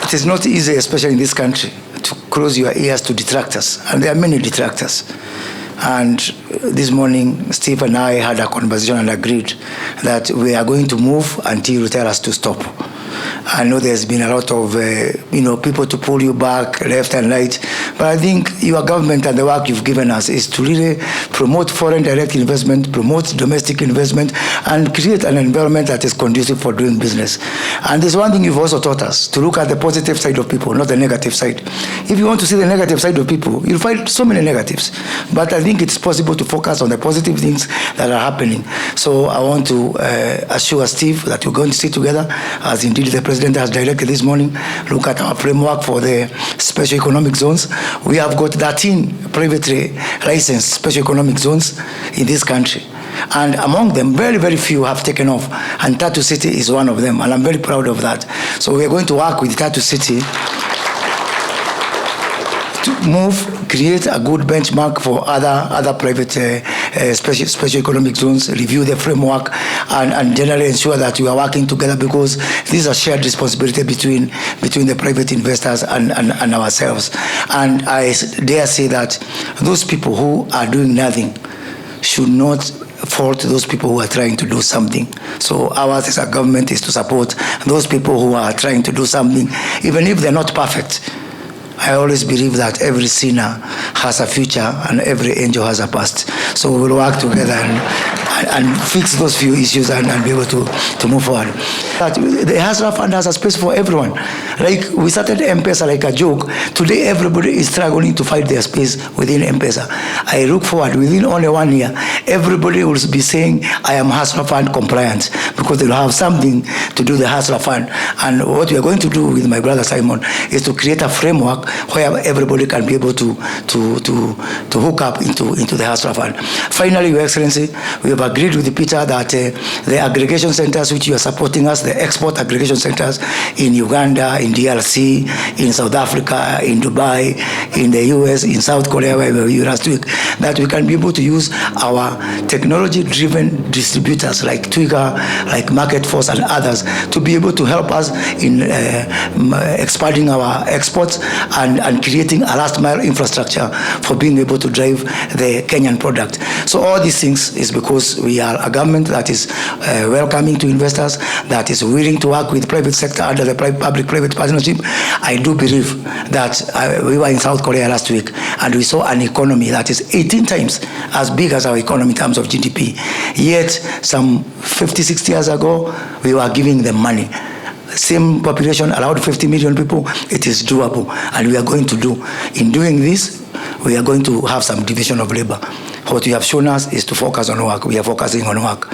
It is not easy, especially in this country, to close your ears to detractors, and there are many detractors. And this morning, Steve and I had a conversation and agreed that we are going to move until you tell us to stop. I know there's been a lot of people to pull you back left and right, but I think your government and the work you've given us is to really promote foreign direct investment, promote domestic investment, and create an environment that is conducive for doing business. And there's one thing you've also taught us, to look at the positive side of people, not the negative side. If you want to see the negative side of people, you'll find so many negatives. But I think it's possible to focus on the positive things that are happening. So I want to assure Steve that we're going to sit together, as indeed the President has directed this morning, look at our framework for the special economic zones. We have got 13 privately licensed special economic zones in this country. And among them, very, very few have taken off. And Tatu City is one of them. And I'm very proud of that. So we are going to work with Tatu City to move, create a good benchmark for other private special economic zones, review the framework, and generally ensure that we are working together, because this is a shared responsibility between the private investors and ourselves. And I dare say that those people who are doing nothing should not fault those people who are trying to do something. So ours as a government is to support those people who are trying to do something, even if they're not perfect. I always believe that every sinner has a future and every angel has a past. So we will work together and fix those few issues and be able to move forward. But the Hustler Fund has a space for everyone. Like we started M-Pesa like a joke. Today everybody is struggling to find their space within M-Pesa. I look forward, within only 1 year, everybody will be saying, I am Hustler Fund compliant, because they will have something to do the Hustler Fund. And what we are going to do with my brother Simon is to create a framework where everybody can be able to hook up into the Hustler Fund. Finally, Your Excellency, we have agreed with Peter that the aggregation centers which you are supporting us, the export aggregation centers in Uganda, in DRC, in South Africa, in Dubai, in the US, in South Korea, where we were last week, that we can be able to use our technology-driven distributors like Twiga, like Market Force and others, to be able to help us in expanding our exports and creating a last mile infrastructure for being able to drive the Kenyan product. So all these things is because we are a government that is welcoming to investors, that is willing to work with private sector under the public-private partnership. I do believe that we were in South Korea last week and we saw an economy that is 18 times as big as our economy in terms of GDP. Yet some 50, 60 years ago, we were giving them money. Same population, around 50 million people, it is doable. And we are going to do. In doing this, we are going to have some division of labor. What you have shown us is to focus on work. We are focusing on work.